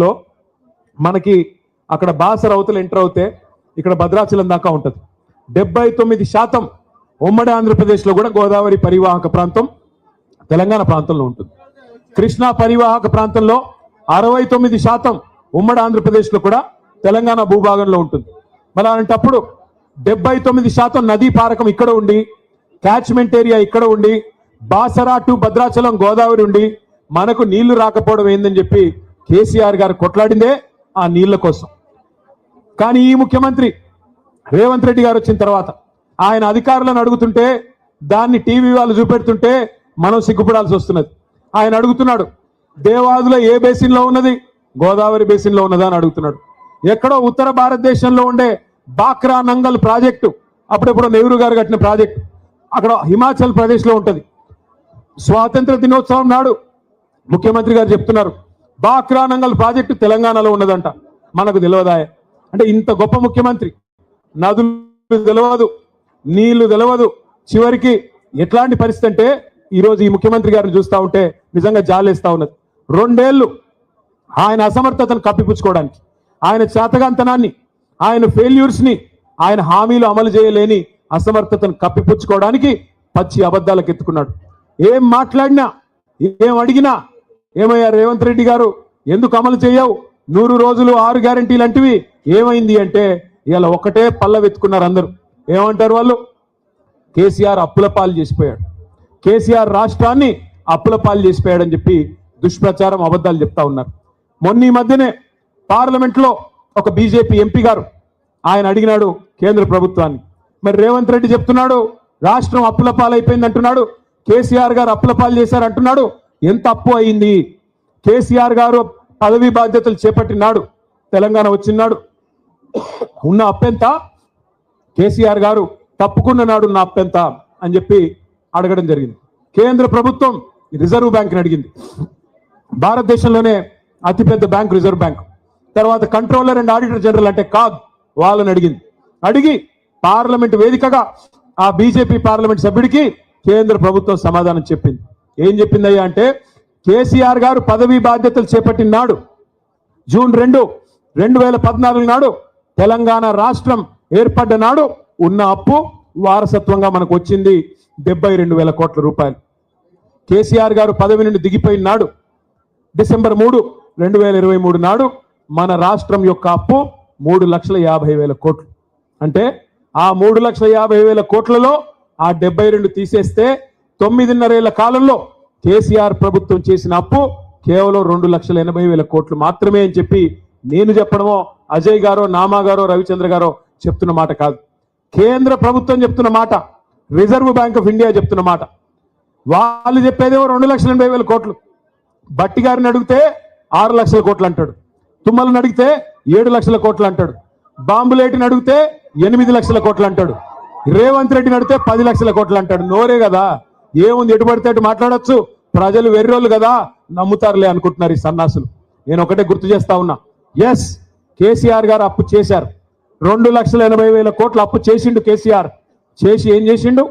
లో మనకి అక్కడ బాసర అవతల ఎంటర్ అవుతే ఇక్కడ భద్రాచలం దాకా ఉంటుంది. 79% ఉమ్మడి ఆంధ్రప్రదేశ్లో కూడా గోదావరి పరివాహక ప్రాంతం తెలంగాణ ప్రాంతంలో ఉంటుంది. కృష్ణా పరివాహక ప్రాంతంలో 69% ఉమ్మడి ఆంధ్రప్రదేశ్లో కూడా తెలంగాణ భూభాగంలో ఉంటుంది. మరి అలాంటప్పుడు 79% నదీ పారకం ఇక్కడ ఉండి, క్యాచ్మెంట్ ఏరియా ఇక్కడ ఉండి, బాసరా టు భద్రాచలం గోదావరి ఉండి మనకు నీళ్లు రాకపోవడం ఏందని చెప్పి కేసీఆర్ గారు కొట్లాడిందే ఆ నీళ్ల కోసం. కానీ ఈ ముఖ్యమంత్రి రేవంత్ రెడ్డి గారు వచ్చిన తర్వాత ఆయన అధికారులను అడుగుతుంటే, దాన్ని టీవీ వాళ్ళు చూపెడుతుంటే మనం సిగ్గుపడాల్సి వస్తున్నది. ఆయన అడుగుతున్నాడు, దేవాదుల ఏ బేసిన్లో ఉన్నది, గోదావరి బేసిన్లో ఉన్నదా అని అడుగుతున్నాడు. ఎక్కడో ఉత్తర భారతదేశంలో ఉండే బాక్రా నంగల్ ప్రాజెక్టు, అప్పుడెప్పుడో నెహ్రూ గారు కట్టిన ప్రాజెక్టు, అక్కడ హిమాచల్ ప్రదేశ్లో ఉంటుంది. స్వాతంత్ర దినోత్సవం నాడు ముఖ్యమంత్రి గారు చెప్తున్నారు, బాక్రా నంగల్ ప్రాజెక్టు తెలంగాణలో ఉన్నదంట. మనకు తెలియదాయ అంటే ఇంత గొప్ప ముఖ్యమంత్రి, నదులు తెలియదు, నీళ్లు తెలియదు, చివరికి ఎట్లాంటి పరిస్థితి అంటే ఈరోజు ఈ ముఖ్యమంత్రి గారిని చూస్తూ ఉంటే నిజంగా జాలేస్తా ఉన్నది. 2 ఏళ్ళు ఆయన అసమర్థతను కప్పిపుచ్చుకోవడానికి, ఆయన చేతగాంతనాన్ని, ఆయన ఫెయిల్యూర్స్ని, ఆయన హామీలు అమలు చేయలేని అసమర్థతను కప్పిపుచ్చుకోవడానికి పచ్చి అబద్ధాలకు ఎత్తుకున్నాడు. ఏం మాట్లాడినా, ఏం అడిగినా, ఏమయ్యా రేవంత్ రెడ్డి గారు ఎందుకు అమలు చేయవు, 100 రోజులు 6 గ్యారంటీలు అంటివి ఏమైంది అంటే ఇలా ఒకటే పల్ల వెతుకున్నారు అందరూ. ఏమంటారు వాళ్ళు, కేసీఆర్ అప్పుల పాలు చేసిపోయాడు, కేసీఆర్ రాష్ట్రాన్ని అప్పుల పాలు చేసిపోయాడని చెప్పి దుష్ప్రచారం, అబద్ధాలు చెప్తా ఉన్నారు. మొన్న ఈ మధ్యనే పార్లమెంట్లో ఒక బీజేపీ ఎంపీ గారు ఆయన అడిగినాడు కేంద్ర ప్రభుత్వాన్ని, మరి రేవంత్ రెడ్డి చెప్తున్నాడు రాష్ట్రం అప్పుల పాలైపోయింది అంటున్నాడు, కేసీఆర్ గారు అప్పుల పాలు చేశారు అంటున్నాడు, ఎంత అప్పు అయింది, కేసీఆర్ గారు పదవి బాధ్యతలు చేపట్టినాడు, తెలంగాణ వచ్చినాడు, ఉన్న అప్పెంత, కేసీఆర్ గారు తప్పుకున్న నాడు ఉన్న అప్పెంత అని చెప్పి అడగడం జరిగింది. కేంద్ర ప్రభుత్వం రిజర్వ్ బ్యాంక్ని అడిగింది, భారతదేశంలోనే అతిపెద్ద బ్యాంక్ రిజర్వ్ బ్యాంక్, తర్వాత కంట్రోలర్ అండ్ ఆడిటర్ జనరల్ అంటే కాగ్ వాళ్ళని అడిగింది. అడిగి పార్లమెంట్ వేదికగా ఆ బీజేపీ పార్లమెంట్ సభ్యుడికి కేంద్ర ప్రభుత్వం సమాధానం చెప్పింది. ఏం చెప్పిందయ్యా అంటే, కేసీఆర్ గారు పదవీ బాధ్యతలు చేపట్టిన నాడు జూన్ 2, 2014 నాడు తెలంగాణ రాష్ట్రం ఏర్పడ్డ నాడు ఉన్న అప్పు వారసత్వంగా మనకు వచ్చింది 72,000 కోట్ల రూపాయలు. కేసీఆర్ గారు పదవి నుండి దిగిపోయిన నాడు డిసెంబర్ 3, 2023 నాడు మన రాష్ట్రం యొక్క అప్పు 3,50,000 కోట్లు. అంటే ఆ 3,50,000 కోట్లలో ఆ 72 తీసేస్తే 9.5 ఏళ్ల కాలంలో కేసీఆర్ ప్రభుత్వం చేసిన అప్పు కేవలం 2,80,000 కోట్లు మాత్రమే అని చెప్పి నేను చెప్పడమో, అజయ్ గారో, నామా గారో, రవిచంద్ర గారో చెప్తున్న మాట కాదు, కేంద్ర ప్రభుత్వం చెప్తున్న మాట, రిజర్వ్ బ్యాంక్ ఆఫ్ ఇండియా చెప్తున్న మాట. వాళ్ళు చెప్పేదేమో 2,80,000 కోట్లు. బట్టి గారిని అడిగితే 6 లక్షల కోట్లు అంటాడు, తుమ్మలను అడిగితే 7 లక్షల కోట్లు అంటాడు, బాంబులేటిని అడిగితే 8 లక్షల కోట్లు అంటాడు, రేవంత్ రెడ్డిని అడిగితే 10 లక్షల కోట్లు అంటాడు. నోరే కదా, ఏముంది, ఎటు పడితే అటు మాట్లాడచ్చు, ప్రజలు వెర్రోళ్ళు కదా, నమ్ముతారులే అనుకుంటున్నారు ఈ సన్నాసులు. నేను ఒకటే గుర్తు చేస్తా ఉన్నా, ఎస్ కేసీఆర్ గారు అప్పు చేశారు, 2,80,000 కోట్ల అప్పు చేసిండు కేసీఆర్. చేసి ఏం చేసిండు,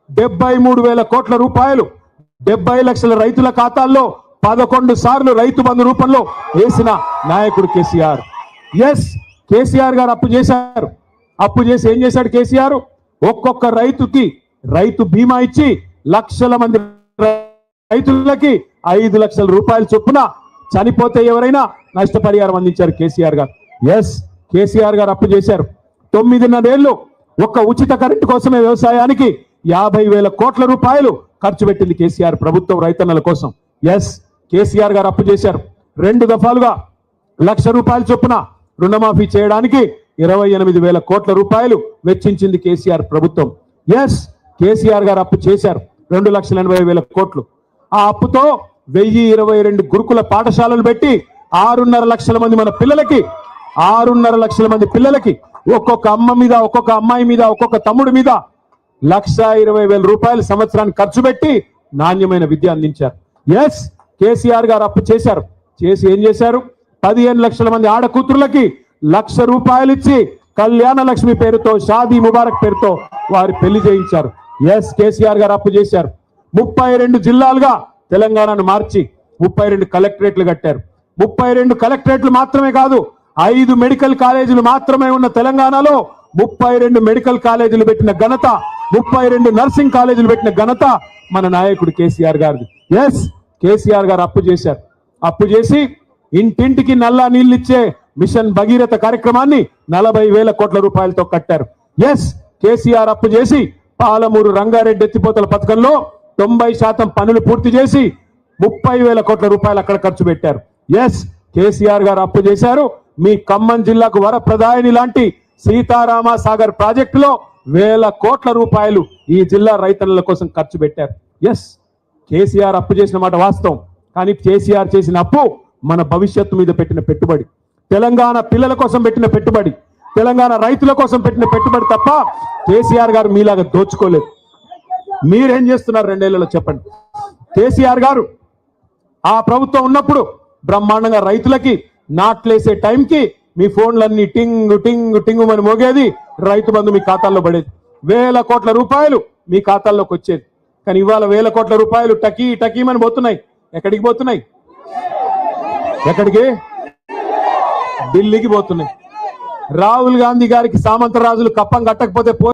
73,000 కోట్ల రూపాయలు 70 లక్షల రైతుల ఖాతాల్లో 11 సార్లు రైతు బంధు రూపంలో వేసిన నాయకుడు కేసీఆర్. ఎస్ కేసీఆర్ గారు అప్పు చేశారు. అప్పు చేసి ఏం చేశాడు కేసీఆర్, ఒక్కొక్క రైతుకి రైతు బీమా ఇచ్చి లక్షల మంది రైతులకి 5 లక్షల రూపాయల చొప్పున చనిపోతే ఎవరైనా నష్టపరిహారం అందించారు కేసీఆర్ గారు. ఎస్ కేసీఆర్ గారు అప్పు చేశారు. 9.5 ఏళ్ళు ఒక్క ఉచిత కరెంటు కోసమే వ్యవసాయానికి 50,000 కోట్ల రూపాయలు ఖర్చు పెట్టింది కేసీఆర్ ప్రభుత్వం రైతన్నల కోసం. ఎస్ కేసీఆర్ గారు అప్పు చేశారు. 2 దఫాలుగా 1,00,000 రూపాయల చొప్పున రుణమాఫీ చేయడానికి 28,000 కోట్ల రూపాయలు వెచ్చించింది కేసీఆర్ ప్రభుత్వం. ఎస్ కేసీఆర్ గారు అప్పు చేశారు 2,80,000 కోట్లు. ఆ అప్పుతో 1,022 గురుకుల పాఠశాలలు పెట్టి 6.5 లక్షల మంది మన పిల్లలకి 6.5 లక్షల మంది పిల్లలకి ఒక్కొక్క అమ్మ మీద, ఒక్కొక్క అమ్మాయి మీద, ఒక్కొక్క తమ్ముడి మీద 1,20,000 రూపాయలు సంవత్సరానికి ఖర్చు పెట్టి నాణ్యమైన విద్య అందించారు. ఎస్ కేసీఆర్ గారు అప్పు చేశారు. చేసి ఏం చేశారు, 15 లక్షల మంది ఆడకూతురులకి 1,00,000 రూపాయలు ఇచ్చి కళ్యాణ లక్ష్మి పేరుతో, షాదీ ముబారక్ పేరుతో వారి పెళ్లి చేయించారు. ఎస్ కేసీఆర్ గారు అప్పు చేశారు. 32 జిల్లాలుగా తెలంగాణను మార్చి 32 కలెక్టరేట్లు కట్టారు. 32 కలెక్టరేట్లు మాత్రమే కాదు, 5 మెడికల్ కాలేజీలు మాత్రమే ఉన్న తెలంగాణలో 32 మెడికల్ కాలేజీలు పెట్టిన ఘనత, 32 నర్సింగ్ కాలేజీలు పెట్టిన ఘనత మన నాయకుడు కేసీఆర్ గారిది. ఎస్, కేసీఆర్ గారు అప్పు చేశారు. అప్పు చేసి ఇంటింటికి నల్లా నీళ్ళిచ్చే మిషన్ భగీరథ కార్యక్రమాన్ని 40,000 కోట్ల రూపాయలతో కట్టారు. ఎస్, కేసీఆర్ అప్పు చేసి పాలమూరు రంగారెడ్డి ఎత్తిపోతల పథకంలో 90% పనులు పూర్తి చేసి 30,000 కోట్ల రూపాయలు అక్కడ ఖర్చు పెట్టారు. ఎస్, కేసీఆర్ గారు అప్పు చేశారు. మీ ఖమ్మం జిల్లాకు వరప్రదాయని లాంటి సీతారామ సాగర్ ప్రాజెక్టులో 1,000 కోట్ల రూపాయలు ఈ జిల్లా రైతన్నల కోసం ఖర్చు పెట్టారు. ఎస్, కేసీఆర్ అప్పు చేసిన మాట వాస్తవం. కానీ కేసీఆర్ చేసిన అప్పు మన భవిష్యత్తు మీద పెట్టిన పెట్టుబడి, తెలంగాణ పిల్లల కోసం పెట్టిన పెట్టుబడి, తెలంగాణ రైతుల కోసం పెట్టిన పెట్టుబడి తప్ప కేసీఆర్ గారు మీలాగా దోచుకోలేదు. మీరేం చేస్తున్నారు 2 ఏళ్లలో చెప్పండి. కేసీఆర్ గారు ఆ ప్రభుత్వం ఉన్నప్పుడు బ్రహ్మాండంగా రైతులకి నాట్లేసే టైంకి మీ ఫోన్లన్నీ టింగ్ టింగ్ టింగ్ అని మోగేది, రైతు బంధు మీ ఖాతాల్లో పడేది, 1,000 కోట్ల రూపాయలు మీ ఖాతాల్లోకి వచ్చేది. కానీ ఇవాళ 1,000 కోట్ల రూపాయలు టకీ టకీమని పోతున్నాయి. ఎక్కడికి పోతున్నాయి? ఎక్కడికి? ఢిల్లీకి పోతున్నాయి. రాహుల్ గాంధీ గారికి సామంతరాజులు కప్పం కట్టకపోతే